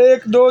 1-2